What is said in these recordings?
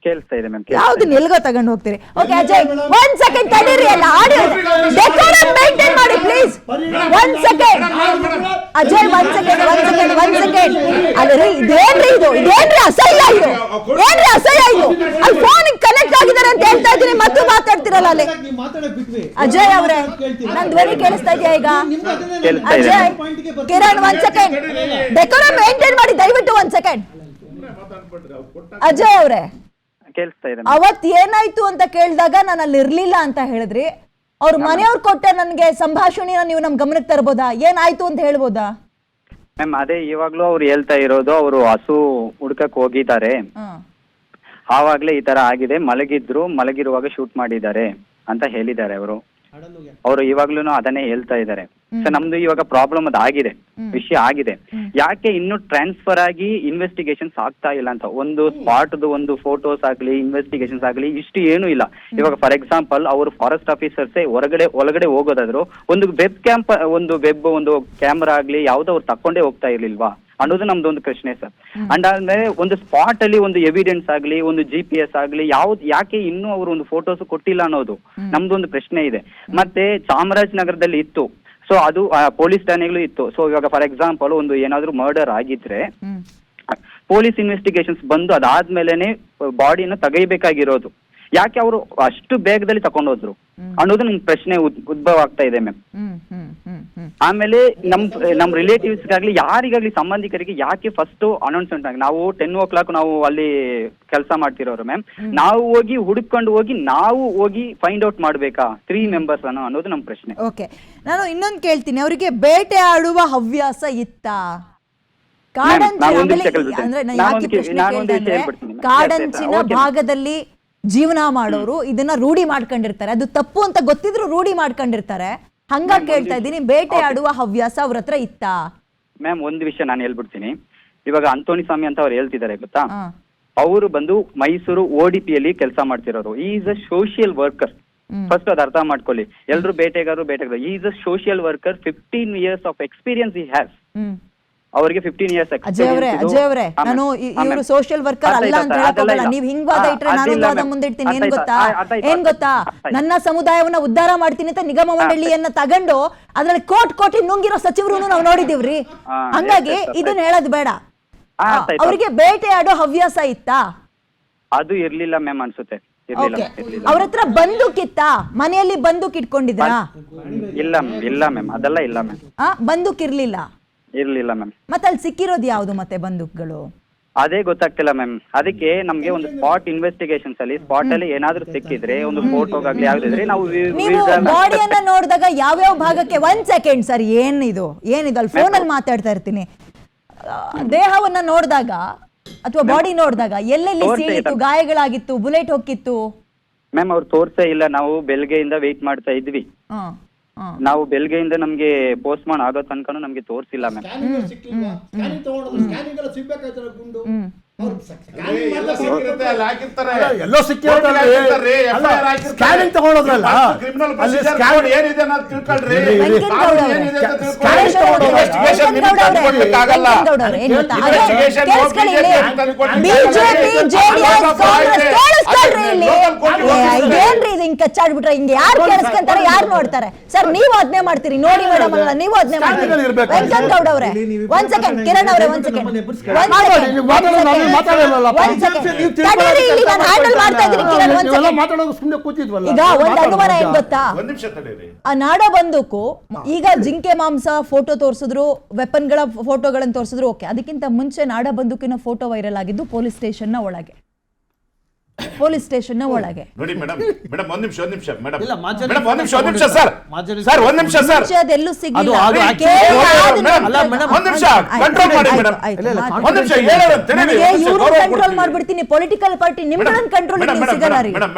ಕೇಳಿಸ್ತಾ ಇದೆ ಮ್ಯಾಮ್. ಯಾವ್ದನ್ನ ಎಲ್ಗೋ ತಗೊಂಡು ಹೋಗ್ತೀರಿ? ಓಕೆ ಅಜಯ್, 1 ಸೆಕೆಂಡ್ ತಡೀರಿ, ಅಲ್ಲ ಆಡಿಯೋ ಡೆಕೋರಮ್ ಮೇಂಟೈನ್ ಮಾಡಿ ಪ್ಲೀಸ್. 1 ಸೆಕೆಂಡ್ ಅಜಯ್, 1 ಸೆಕೆಂಡ್ ಅಲ್ಲರಿ, ಇದೇನ್ರಿ ಅಸಹ್ಯ ಇದು, ಏನ್ರಿ ಅಸಹ್ಯ ಇದು? ಅಲ್ಲಿ ಫೋನ್ ಕನೆಕ್ಟ್ ಆಗಿದ್ದಾರೆ ಅಂತ ಹೇಳ್ತಾ ಇದ್ದೀನಿ, ಮತ್ತು ಮಾತಾಡ್ತಿರಲ್ಲ ಅಲ್ಲಿ. ಅಜಯ್ ಅವರೇ, ನನ್ ಧ್ವನಿ ಕೇಳಿಸ್ತಾ ಇದೆಯಾ ಈಗ? Ajay, Kiran 1 second decorum maintain ಮಾಡಿ ದಯವಿಟ್ಟು 1 ಸೆಕೆಂಡ್. ಅಜಯ್ ಅವರೇ, ಅವತ್ ಏನಾಯ್ತು ಅಂತ ಕೇಳಿದಾಗ ನಾನು ಅಲ್ಲಿ ಇರ್ಲಿಲ್ಲ ಅಂತ ಹೇಳಿದ್ರಿ. ಅವ್ರ ಮನೆಯವ್ರು ಕೊಟ್ಟ ನನ್ಗೆ ಸಂಭಾಷಣೆನ ನೀವು ನಮ್ ಗಮನಕ್ಕೆ ತರಬಹುದಾ? ಏನಾಯ್ತು ಅಂತ ಹೇಳ್ಬೋದಾ? ಮ್ಯಾಮ್ ಅದೇ ಇವಾಗ್ಲೂ ಅವ್ರು ಹೇಳ್ತಾ ಇರೋದು, ಅವರು ಹಸು ಹುಡ್ಕಕ್ ಹೋಗಿದ್ದಾರೆ, ಆವಾಗ್ಲೇ ಈ ತರ ಆಗಿದೆ, ಮಲಗಿರುವಾಗ ಶೂಟ್ ಮಾಡಿದ್ದಾರೆ ಅಂತ ಹೇಳಿದ್ದಾರೆ ಅವರು ಇವಾಗ್ಲೂ ಅದನ್ನೇ ಹೇಳ್ತಾ ಇದ್ದಾರೆ. ಸೊ ನಮ್ದು ಇವಾಗ ಪ್ರಾಬ್ಲಮ್ ಅದಾಗಿದೆ, ವಿಷಯ ಆಗಿದೆ. ಯಾಕೆ ಇನ್ನು ಟ್ರಾನ್ಸ್ಫರ್ ಆಗಿ ಇನ್ವೆಸ್ಟಿಗೇಷನ್ಸ್ ಆಗ್ತಾ ಇಲ್ಲ ಅಂತ, ಒಂದು ಸ್ಪಾಟ್ದು ಒಂದು ಫೋಟೋಸ್ ಆಗ್ಲಿ, ಇನ್ವೆಸ್ಟಿಗೇಷನ್ಸ್ ಆಗ್ಲಿ, ಇಷ್ಟು ಏನೂ ಇಲ್ಲ. ಇವಾಗ ಫಾರ್ ಎಕ್ಸಾಂಪಲ್ ಅವರು ಫಾರೆಸ್ಟ್ ಆಫೀಸರ್ಸೇ ಒಳಗಡೆ ಹೋಗೋದಾದ್ರು ಒಂದು ಒಂದು ಕ್ಯಾಮ್ರಾ ಆಗ್ಲಿ ಯಾವ್ದು ಅವ್ರು ತಕೊಂಡೇ ಹೋಗ್ತಾ ಇರ್ಲಿಲ್ವಾ ಅನ್ನೋದು ನಮ್ದು ಒಂದು ಪ್ರಶ್ನೆ ಸರ್. ಅಂಡ್ ಆದ್ಮೇಲೆ ಒಂದು ಸ್ಪಾಟ್ ಅಲ್ಲಿ ಒಂದು ಎವಿಡೆನ್ಸ್ ಆಗ್ಲಿ, ಒಂದು GPS ಆಗ್ಲಿ, ಯಾಕೆ ಇನ್ನೂ ಅವರು ಒಂದು ಫೋಟೋಸ್ ಕೊಟ್ಟಿಲ್ಲ ಅನ್ನೋದು ನಮ್ದು ಒಂದು ಪ್ರಶ್ನೆ ಇದೆ. ಮತ್ತೆ ಚಾಮರಾಜನಗರದಲ್ಲಿ ಇತ್ತು, ಸೊ ಅದು ಪೊಲೀಸ್ ಠಾಣೆಗಳು ಇತ್ತು. ಸೊ ಇವಾಗ ಫಾರ್ ಎಕ್ಸಾಂಪಲ್ ಒಂದು ಏನಾದ್ರು ಮರ್ಡರ್ ಆಗಿದ್ರೆ ಪೊಲೀಸ್ ಇನ್ವೆಸ್ಟಿಗೇಷನ್ಸ್ ಬಂದು ಅದಾದ್ಮೇಲೆನೆ ಬಾಡಿನ ತೆಗೀಬೇಕಾಗಿರೋದು. ಯಾಕೆ ಅವರು ಅಷ್ಟು ಬೇಗದಲ್ಲಿ ತಕೊಂಡೋದ್ರು ಅನ್ನೋದು ನಮ್ ಪ್ರಶ್ನೆ ಉದ್ಭವ ಆಗ್ತಾ ಇದೆ ಮ್ಯಾಮ್. ಆಮೇಲೆ ನಮ್ ರಿಲೇಟಿವ್ಸ್ ಗಾಗ್ಲಿ ಯಾರಿಗಾಗ್ಲಿ ಸಂಬಂಧಿಕರಿಗೆ ಯಾಕೆ ಫಸ್ಟ್ ಅನೌನ್ಸ್ಮೆಂಟ್ ಆಗಿ, ನಾವು 10 o'clock ನಾವು ಅಲ್ಲಿ ಕೆಲಸ ಮಾಡ್ತಿರೋರು ಮ್ಯಾಮ್, ನಾವು ಹೋಗಿ ಫೈಂಡ್ ಔಟ್ ಮಾಡ್ಬೇಕಾ 3 members ಅನ್ನೋದು ನಮ್ ಪ್ರಶ್ನೆ. ಓಕೆ, ನಾನು ಇನ್ನೊಂದು ಕೇಳ್ತೀನಿ, ಅವರಿಗೆ ಬೇಟೆ ಆಡುವ ಹವ್ಯಾಸ ಇತ್ತಾ? ಕಾಡಂಚಿನ ಭಾಗದಲ್ಲಿ ಜೀವನ ಮಾಡೋರು ಇದನ್ನ ರೂಢಿ ಮಾಡ್ಕೊಂಡಿರ್ತಾರೆ, ಅದು ತಪ್ಪು ಅಂತ ಗೊತ್ತಿದ್ರು ರೂಢಿ ಮಾಡ್ಕೊಂಡಿರ್ತಾರೆ. ಹಂಗಾಗಿ ಕೇಳ್ತಾ ಇದ್ದೀನಿ, ಬೇಟೆ ಆಡುವ ಹವ್ಯಾಸ ಅವ್ರ ಹತ್ರ ಇತ್ತಾ? ಮ್ಯಾಮ್ ಒಂದು ವಿಷಯ ನಾನು ಹೇಳ್ಬಿಡ್ತೀನಿ. ಇವಾಗ ಅಂತೋನಿ ಸ್ವಾಮಿ ಅಂತ ಅವ್ರು ಹೇಳ್ತಿದ್ದಾರೆ ಗೊತ್ತಾ, ಅವರು ಬಂದು ಮೈಸೂರು ODP ಯಲ್ಲಿ ಕೆಲಸ ಮಾಡ್ತಿರೋರು. Is a social worker, first ಅದು ಅರ್ಥ ಮಾಡ್ಕೊಳ್ಳಿ. ಎಲ್ರು ಬೇಟೆಗಾರರು. Is a social worker, 15 years of experience he has. ಅವರಿಗೆ 15 years. ಅಜಯ್ ಅವರೇ, ನಾನು ಇವರು ಸೋಷಿಯಲ್ ವರ್ಕರ್ ಅಲ್ಲ ಅಂತ ಹೇಳೋಲ್ಲ. ನೀವು ಹಿಂಗ್ ವಾದ ಇಟ್ರೆ ನಾನು ವಾದ ಮುಂದೆ ಇಡ್ತೀನಿ. ಏನ್ ಗೊತ್ತಾ, ನನ್ನ ಸಮುದಾಯವನ್ನ ಉದ್ಧಾರ ಮಾಡ್ತೀನಿ ಅಂತ ನಿಗಮ ಮಂಡಳಿಯನ್ನ ತಗೊಂಡು ಅದ್ರಲ್ಲಿ ಕೋಟಿ ನುಂಗಿರೋ ಸಚಿವರು ನಾವು ನೋಡಿದೀವ್ರಿ. ಹಂಗಾಗಿ ಇದನ್ನ ಹೇಳೋದು ಬೇಡ. ಅವರಿಗೆ ಬೇಟೆ ಆಡೋ ಹವ್ಯಾಸ ಇತ್ತಾ? ಅದು ಇರ್ಲಿಲ್ಲ ಮ್ಯಾಮ್ ಅನ್ಸುತ್ತೆ. ಅವ್ರ ಹತ್ರ ಬಂದೂಕಿತ್ತ? ಮನೆಯಲ್ಲಿ ಬಂದೂಕ್ ಇಟ್ಕೊಂಡಿದ್ರಾ? ಇಲ್ಲ ಮ್ಯಾಮ್, ಅದೆಲ್ಲ ಇಲ್ಲ ಮ್ಯಾಮ್. ಬಂದೂಕ್ ಇರ್ಲಿಲ್ಲ ಮ್ಯಾಮ್. ಮತ್ತೆ ಅಲ್ಲಿ ಸಿಕ್ಕಿರೋದು ಯಾವ್ದು ಮತ್ತೆ ಬಂದೂಕ್ಗಳು? ಅದೇ ಗೊತ್ತಾಗ್ತಿಲ್ಲ ಮ್ಯಾಮ್. ಅದಕ್ಕೆ ನಮ್ಗೆ ಒಂದು ಸ್ಪಾಟ್ ಇನ್ವೆಸ್ಟಿಗೇಷನ್ಸ್ ಅಲ್ಲಿ ಸ್ಪಾಟ್ ಅಲ್ಲಿ ಏನಾದ್ರೂ ಸಿಕ್ಕಿದ್ರೆ ಒಂದು ಫೋಟೋಗಾಗ್ಲಿ ಯಾವ್ದಿದ್ರೆ ನಾವು ಬಾಡಿಯನ್ನ ನೋಡಿದಾಗ ಯಾವ್ಯಾವ ಭಾಗಕ್ಕೆ 1 ಸೆಕೆಂಡ್ ಸರ್, ಏನಿದು ಅಲ್ಲಿ ಫೋನ್ ಅಲ್ಲಿ ಮಾತಾಡ್ತಾ ಇರ್ತೀನಿ. ದೇಹವನ್ನ ನೋಡಿದಾಗ ಅಥವಾ ಬಾಡಿ ನೋಡಿದಾಗ ಎಲ್ಲೆಲ್ಲಿ ಸೀಳಿತ್ತು, ಗಾಯಗಳಾಗಿತ್ತು, ಬುಲೆಟ್ ಹೋಗಿತ್ತು? ಮ್ಯಾಮ್ ಅವ್ರು ತೋರ್ಸೇ ಇಲ್ಲ. ನಾವು ಬೆಳಗ್ಗೆಯಿಂದ ವೇಟ್ ಮಾಡ್ತಾ ಇದ್ವಿ. ನಾವು ಬೆಳಗ್ಗೆಯಿಂದ ನಮ್ಗೆ ಪೋಸ್ಟ್ ಮಾರ್ಟಮ್ ಆಗೋ ತನಕ ನಮ್ಗೆ ತೋರಿಸಿಲ್ಲ ಮ್ಯಾಮ್. ಎಲ್ಲೋ ಸ್ಕ್ಯಾನಿಂಗ್ ತಗೊಂಡೋದ್ರಲ್ಲ, ಕಚ್ಚಾಡ್ಬಿಟ್ರೆ ಹಿಂಗೆ ಯಾರು ಕೇಳಿಸ್ಕೊಂತಾರೆ, ಯಾರು ನೋಡ್ತಾರೆ? ಸರ್ ನೀವು ಅದನ್ನೇ ಮಾಡ್ತೀರಿ ನೋಡಿ ಮೇಡಮ್, ಅಲ್ಲ ನೀವು ಅದನ್ನೇ ಮಾಡ್ತೀರಿ. ವೆಂಕಟ್ ಗೌಡ ಅವರೇ 1 ಸೆಕೆಂಡ್, ಕಿರಣ್ ಅವರೇ 1 ಸೆಕೆಂಡ್, ಈಗ ಒಂದ್ ಅನುಮಾನ ಏನ್ ಗೊತ್ತಾ, ಆ ನಾಡ ಬಂದೂಕು ಈಗ ಜಿಂಕೆ ಮಾಂಸ ಫೋಟೋ ತೋರಿಸಿದ್ರು, ವೆಪನ್ಗಳ ಫೋಟೋಗಳನ್ನು ತೋರಿಸಿದ್ರು, ಓಕೆ. ಅದಕ್ಕಿಂತ ಮುಂಚೆ ನಾಡ ಬಂದೂಕಿನ ಫೋಟೋ ವೈರಲ್ ಆಗಿದ್ದು ಪೊಲೀಸ್ ಸ್ಟೇಷನ್ ನ ಒಳಗೆ. ನೋಡಿ ಮೇಡಮ್, ಒಂದ್ ನಿಮಿಷ ಸರ್, ಒಂದ್ ನಿಮಿಷ ಸರ್, ಅದೆಲ್ಲೂ ಸಿಗಲಿಲ್ಲ. ಕಂಟ್ರೋಲ್ ಮಾಡ್ಬಿಡ್ತೀನಿ, ಪೊಲಿಟಿಕಲ್ ಪಾರ್ಟಿ ನಿಮ್ಗಳನ್ನ ಕಂಟ್ರೋಲ್ ಸಿಗಲ್ಲ ರೀ.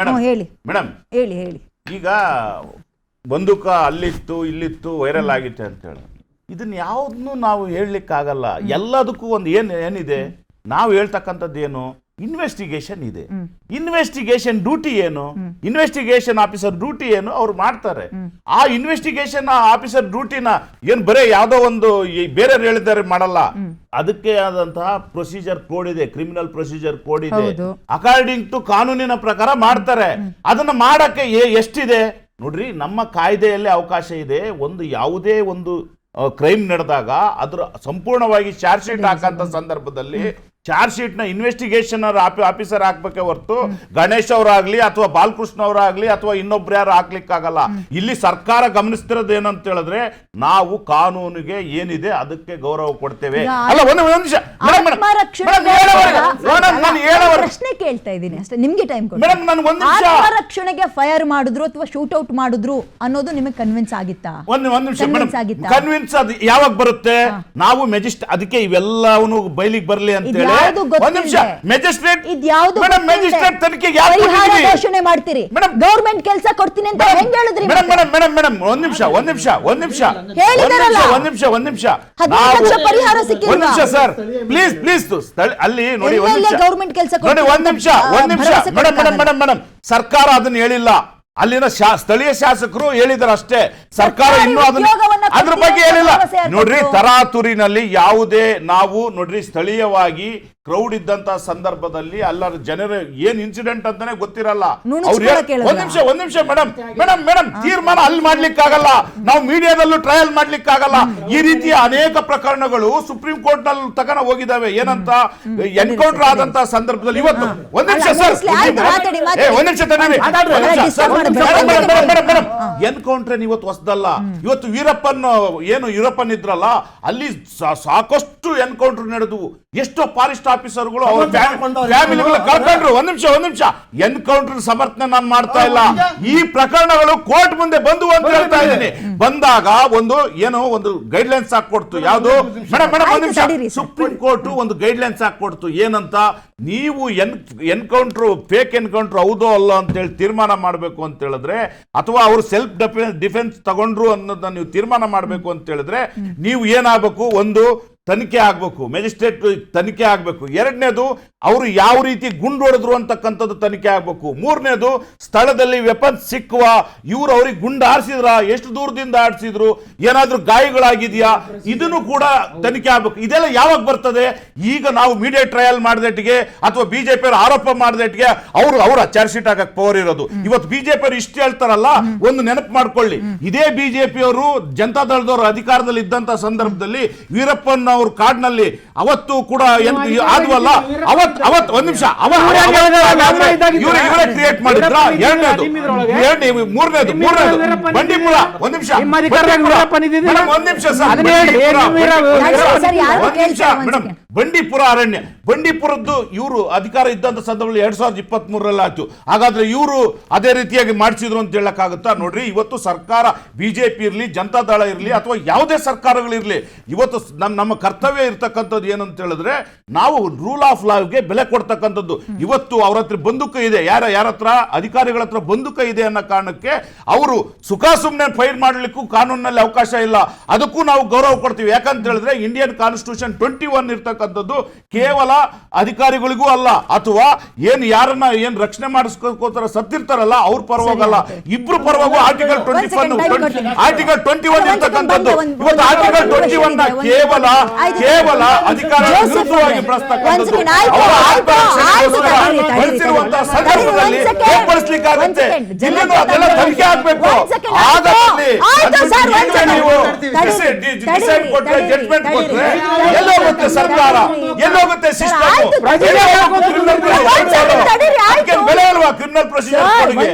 ಹೇಳಿ ಹೇಳಿ. ಈಗ ಬಂದೂಕ ಅಲ್ಲಿತ್ತು ಇಲ್ಲಿತ್ತು ವೈರಲ್ ಆಗಿತ್ತು ಅಂತ ಹೇಳಿ ಇದನ್ನ ಯಾವ್ದನ್ನು ನಾವು ಹೇಳಲಿಕ್ಕಾಗಲ್ಲ. ಎಲ್ಲದಕ್ಕೂ ಒಂದು ಏನಿದೆ, ನಾವು ಹೇಳ್ತಕ್ಕಂಥದ್ದು ಏನು, ಇನ್ವೆಸ್ಟಿಗೇಷನ್ ಇದೆ. ಇನ್ವೆಸ್ಟಿಗೇಷನ್ ಡ್ಯೂಟಿ ಏನು, ಇನ್ವೆಸ್ಟಿಗೇಷನ್ ಆಫೀಸರ್ ಡ್ಯೂಟಿ ಏನು ಅವ್ರು ಮಾಡ್ತಾರೆ. ಆ ಇನ್ವೆಸ್ಟಿಗೇಷನ್ ಆಫೀಸರ್ ಡ್ಯೂಟಿನ ಏನ್ ಬರೇ ಯಾವ್ದೋ ಒಂದು ಬೇರೆ ಹೇಳಿದ್ದಾರೆ ಮಾಡಲ್ಲ. ಅದಕ್ಕೆ ಆದಂತಹ ಪ್ರೊಸೀಜರ್ ಕೋಡ್ ಇದೆ, ಕ್ರಿಮಿನಲ್ ಪ್ರೊಸೀಜರ್ ಕೋಡ್ ಇದೆ. ಅಕಾರ್ಡಿಂಗ್ ಟು ಕಾನೂನಿನ ಪ್ರಕಾರ ಮಾಡ್ತಾರೆ. ಅದನ್ನ ಮಾಡಕ್ಕೆ ಎಷ್ಟಿದೆ ನೋಡ್ರಿ, ನಮ್ಮ ಕಾಯ್ದೆಯಲ್ಲಿ ಅವಕಾಶ ಇದೆ. ಒಂದು ಯಾವುದೇ ಒಂದು ಕ್ರೈಮ್ ನಡೆದಾಗ ಅದ್ರ ಸಂಪೂರ್ಣವಾಗಿ ಚಾರ್ಜ್ ಶೀಟ್ ಹಾಕಂತ ಸಂದರ್ಭದಲ್ಲಿ ಚಾರ್ಜ್ ಶೀಟ್ ನ ಇನ್ವೆಸ್ಟಿಗೇಷನ್ ಆಫೀಸರ್ ಹಾಕ್ಬೇಕೆ ಹೊರತು ಗಣೇಶ್ ಅವರಾಗ್ಲಿ ಅಥವಾ ಬಾಲಕೃಷ್ಣ ಅವರಾಗ್ಲಿ ಅಥವಾ ಇನ್ನೊಬ್ರು ಯಾರು ಹಾಕ್ಲಿಕ್ಕಾಗಲ್ಲ. ಇಲ್ಲಿ ಸರ್ಕಾರ ಗಮನಿಸ್ತಿರೋದು ಏನಂತ ಹೇಳಿದ್ರೆ, ನಾವು ಕಾನೂನಿಗೆ ಏನಿದೆ ಅದಕ್ಕೆ ಗೌರವ ಕೊಡ್ತೇವೆ. ಅಲ್ಲ, ಒಂದು ನಿಮಿಷ ಪ್ರಶ್ನೆ ಕೇಳ್ತಾ ಇದ್ದೀನಿ ಅಷ್ಟೇ, ನಿಮ್ಗೆ ಟೈಮ್ ಕೊಡಿ ಮೇಡಮ್. ನನ್ಗೆ ಒಂದು ನಿಮಿಷ, ಆತ್ಮರಕ್ಷಣೆಗೆ ಫೈರ್ ಮಾಡಿದ್ರು ಅಥವಾ ಶೂಟ್ ಔಟ್ ಮಾಡಿದ್ರು ಅನ್ನೋದು ನಿಮಗೆ ಕನ್ವಿನ್ಸ್ ಆಗಿತ್ತಾ? ಒಂದು ನಿಮಿಷ ಮೇಡಮ್, ಕನ್ವಿನ್ಸ್ ಅದು ಯಾವಾಗ ಬರುತ್ತೆ? ನಾವು ಮೆಜಿಸ್ಟ್ರೇಟ್ ಅದಕ್ಕೆ ಇವೆಲ್ಲವನು ಬಯಲಿಗೆ ಬರಲಿ ಅಂತ ಹೇಳಿ ಒಂದು ನಿಮಿಷ ಮೆಜಿಸ್ಟ್ರೇಟ್ ಮೇಡಮ್, ಮೆಜಿಸ್ಟ್ರೇಟ್ ತನಿಖೆಗೆ ಯಾಕೆ ಘೋಷಣೆ ಮಾಡ್ತೀರಿ? ಗವರ್ನಮೆಂಟ್ ಕೆಲಸ ಕೊಡ್ತೀನಿ ಅಂತ ಹೆಂಗ್ ಹೇಳಿದ್ರಿ? ಮೇಡಮ್ ಮೇಡಮ್ ಮೇಡಮ್ ಮೇಡಮ್ ಒಂದ್ ನಿಮಿಷ ಪರಿಹಾರ ಸಿಕ್ಕಿಲ್ಲ. ಒಂದ್ ನಿಮಿಷ ಸರ್, ಪ್ಲೀಸ್ ಪ್ಲೀಸ್ ಅಲ್ಲಿ ನೋಡಿ, ಗವರ್ನಮೆಂಟ್ ಕೆಲಸ ನೋಡಿ, ಒಂದ್ ನಿಮಿಷ ಮೇಡಮ್ ಮೇಡಮ್ ಮೇಡಮ್ ಮೇಡಮ್ ಸರ್ಕಾರ ಅದನ್ನ ಹೇಳಿಲ್ಲ. ಅಲ್ಲಿನ ಸ್ಥಳೀಯ ಶಾಸಕರು ಹೇಳಿದಾರೆ ಅಷ್ಟೇ. ಸರ್ಕಾರ ಇನ್ನೂ ಅದ್ರ ಬಗ್ಗೆ ಹೇಳಿಲ್ಲ. ನೋಡ್ರಿ, ತರಾತುರಿನಲ್ಲಿ ಯಾವುದೇ ನಾವು ನೋಡ್ರಿ ಸ್ಥಳೀಯವಾಗಿ ಕ್ರೌಡ್ ಇದ್ದಂತ ಸಂದರ್ಭದಲ್ಲಿ ಅಲ್ಲರ ಜನರು ಏನ್ ಇನ್ಸಿಡೆಂಟ್ ಅಂತಾನೆ ಗೊತ್ತಿರಲ್ಲ. ಒಂದ್ ನಿಮಿಷ ಮೇಡಮ್ ಮೇಡಮ್ ಮೇಡಮ್ ತೀರ್ಮಾನ ಅಲ್ಲಿ ಮಾಡ್ಲಿಕ್ಕಾಗಲ್ಲ, ನಾವು ಮೀಡಿಯಾದಲ್ಲೂ ಟ್ರಯಲ್ ಮಾಡ್ಲಿಕ್ಕಾಗಲ್ಲ. ಈ ರೀತಿಯ ಅನೇಕ ಪ್ರಕರಣಗಳು ಸುಪ್ರೀಂ ಕೋರ್ಟ್ ನಲ್ಲಿ ತಗೊಂಡ ಹೋಗಿದಾವೆ. ಏನಂತ ಎನ್ಕೌಂಟರ್ ಆದಂತ ಸಂದರ್ಭದಲ್ಲಿ ಇವತ್ತು ಒಂದ್ ನಿಮಿಷ ಸರ್, ಒಂದ್ ನಿಮಿಷ ಎನ್ಕೌಂಟರ್ ಇವತ್ತು ಹೊಸದಲ್ಲ. ಇವತ್ತು ವೀರಪ್ಪನ್ ಇದ್ರಲ್ಲ, ಅಲ್ಲಿ ಸಾಕಷ್ಟು ಎನ್ಕೌಂಟರ್ ನಡೆದವು. ಎಷ್ಟೋ ಫಾರೆಸ್ಟ್ ಆಫೀಸರ್ಗಳು ಅವ್ರ ಫ್ಯಾಮಿಲಿಗಳು ಕಳ್ಕೊಂಡ್ರು. ಒಂದ್ ನಿಮಿಷ ಎನ್ಕೌಂಟರ್ ಸಮರ್ಥನೆ ನಾನು ಮಾಡ್ತಾ ಇಲ್ಲ. ಈ ಪ್ರಕರಣಗಳು ಕೋರ್ಟ್ ಮುಂದೆ ಬಂದು ಅಂತ ಹೇಳ್ತಾ ಇದ್ದೀನಿ. ಬಂದಾಗ ಒಂದು ಗೈಡ್ ಲೈನ್ಸ್ ಹಾಕೊಡ್ತು. ಯಾವುದು ಮೇಡಮ್ ಮೇಡಮ್ ಒಂದ್ ನಿಮಿಷ, ಸುಪ್ರೀಂ ಕೋರ್ಟ್ ಒಂದು ಗೈಡ್ ಲೈನ್ಸ್ ಹಾಕೊಡ್ತು. ಏನಂತ, ನೀವು ಎನ್ಕೌಂಟರ್ ಫೇಕ್ ಎನ್ಕೌಂಟರ್ ಹೌದೋ ಅಲ್ಲ ಅಂತ ಹೇಳಿ ತೀರ್ಮಾನ ಮಾಡಬೇಕು ಅಂತ ಹೇಳಿದ್ರೆ, ಅಥವಾ ಅವರು ಸೆಲ್ಫ್ ಡಿಫೆನ್ಸ್ ತಗೊಂಡ್ರು ಅನ್ನೋದನ್ನ ನೀವು ತೀರ್ಮಾನ ಮಾಡಬೇಕು ಅಂತ ಹೇಳಿದ್ರೆ, ನೀವು ಏನಾಗಬೇಕು, ಒಂದು ತನಿಖೆ ಆಗ್ಬೇಕು, ಮ್ಯಾಜಿಸ್ಟ್ರೇಟ್ ತನಿಖೆ ಆಗ್ಬೇಕು. ಎರಡನೇದು, ಅವರು ಯಾವ ರೀತಿ ಗುಂಡು ಹೊಡೆದ್ರು ಅಂತಕ್ಕಂಥದ್ದು ತನಿಖೆ ಆಗ್ಬೇಕು. ಮೂರನೇದು, ಸ್ಥಳದಲ್ಲಿ ವೆಪನ್ಸ್ ಸಿಕ್ಕುವ, ಇವ್ರು ಅವ್ರಿಗೆ ಗುಂಡು ಆರಿಸಿದ್ರ, ಎಷ್ಟು ದೂರದಿಂದ ಆರಿಸಿದ್ರು, ಏನಾದ್ರೂ ಗಾಯಗಳಾಗಿದೆಯಾ, ಇದನ್ನು ಕೂಡ ತನಿಖೆ ಆಗ್ಬೇಕು. ಇದೆಲ್ಲ ಯಾವಾಗ ಬರ್ತದೆ? ಈಗ ನಾವು ಮೀಡಿಯಾ ಟ್ರಯಲ್ ಮಾಡಿದಟ್ಟಿಗೆ ಅಥವಾ ಬಿಜೆಪಿ ಆರೋಪ ಮಾಡಿದಟ್ಟಿಗೆ ಅವರ ಚಾರ್ಜ್ ಶೀಟ್ ಹಾಕಕ್ ಪವರ್ ಇರೋದು. ಇವತ್ತು ಬಿಜೆಪಿ ಇಷ್ಟು ಹೇಳ್ತಾರಲ್ಲ, ಒಂದು ನೆನಪು ಮಾಡ್ಕೊಳ್ಳಿ, ಇದೇ ಬಿಜೆಪಿ ಅವರು ಜನತಾ ದಳದವರು ಅಧಿಕಾರದಲ್ಲಿ ಇದ್ದಂತ ಸಂದರ್ಭದಲ್ಲಿ ವೀರಪ್ಪನ್ ಅವ್ರ ಕಾಡ್ನಲ್ಲಿ ಅವತ್ತು ಕೂಡ ಆದ್ವಲ್ಲ, ಅವತ್ತು ಒಂದ್ ನಿಮಿಷ ಇವರೇ ಕ್ರಿಯೇಟ್ ಮಾಡಿದ್ರ. ಮೂರನೇದು ಬಂಡೀಪುರ, ಒಂದ್ ನಿಮಿಷ ಮೇಡಮ್, ಬಂಡೀಪುರ ಅರಣ್ಯ, ಬಂಡೀಪುರದ್ದು ಇವರು ಅಧಿಕಾರ ಇದ್ದಂತ ಸಂದರ್ಭದಲ್ಲಿ 2023 ಆಯ್ತು. ಹಾಗಾದ್ರೆ ಇವರು ಅದೇ ರೀತಿಯಾಗಿ ಮಾಡಿಸಿದ್ರು ಅಂತ ಹೇಳಕ್ಕಾಗುತ್ತಾ? ನೋಡ್ರಿ, ಇವತ್ತು ಸರ್ಕಾರ ಬಿಜೆಪಿ ಇರ್ಲಿ, ಜನತಾ ದಳ ಇರ್ಲಿ, ಅಥವಾ ಯಾವುದೇ ಸರ್ಕಾರಗಳಿರ್ಲಿ, ಇವತ್ತು ನಮ್ಮ ಕರ್ತವ್ಯ ಇರ್ತಕ್ಕಂಥದ್ದು ಏನಂತ ಹೇಳಿದ್ರೆ, ನಾವು ರೂಲ್ ಆಫ್ ಲಾಗೆ ಬೆಲೆ ಕೊಡ್ತಕ್ಕಂಥದ್ದು. ಇವತ್ತು ಅವ್ರ ಹತ್ರ ಬಂದೂಕ ಇದೆ, ಯಾರ ಹತ್ರ, ಅಧಿಕಾರಿಗಳ ಹತ್ರ ಬಂದೂಕ ಇದೆ ಅನ್ನೋ ಕಾರಣಕ್ಕೆ ಅವರು ಸುಖ ಸುಮ್ಮನೆ ಫೈರ್ ಮಾಡಲಿಕ್ಕೂ ಕಾನೂನಿನಲ್ಲಿ ಅವಕಾಶ ಇಲ್ಲ. ಅದಕ್ಕೂ ನಾವು ಗೌರವ ಕೊಡ್ತೀವಿ. ಯಾಕಂತ ಹೇಳಿದ್ರೆ ಇಂಡಿಯನ್ ಕಾನ್ಸ್ಟಿಟ್ಯೂಷನ್ 21 ಇರ್ತಕ್ಕಂಥದ್ದು ಕೇವಲ ಅಧಿಕಾರಿಗಳಿಗೂ ಅಲ್ಲ, ಅಥವಾ ಯಾರನ್ನ ರಕ್ಷಣೆ ಮಾಡಿಸ್ಕೋತಾರ ಸತ್ತಿರ್ತಾರಲ್ಲ ಅವ್ರ ಪರವಾಗಲ್ಲ, ಇಬ್ರು ಪರವಾಗೂ ಆರ್ಟಿಕಲ್ 21 ಇರ್ತಕ್ಕಂಥದ್ದು. ಇವತ್ತು ಆರ್ಟಿಕಲ್ 21 ಕೇವಲ ಅಧಿಕಾರ ವಿರುದ್ಧವಾಗಿ ಬಳಸಿರುವಂತಹ ಸಂದರ್ಭದಲ್ಲಿ ಏರ್ಪಡಿಸಲಿಕ್ಕಾಗುತ್ತೆ. ಅದೆಲ್ಲ ತನಿಖೆ ಆಗ್ಬೇಕು. ಡಿಸೈಡ್ ಕೊಟ್ರೆ, ಜಡ್ಜ್ಮೆಂಟ್ ಕೊಟ್ರೆ ಎಲ್ಲೋಗುತ್ತೆ ಸರ್ಕಾರ, ಎಲ್ಲೋಗುತ್ತೆ ಸಿಸ್ಟಮ್? ಬೆಲೆ ಅಲ್ವಾ ಕ್ರಿಮಿನಲ್ ಪ್ರೊಸೀಜರ್?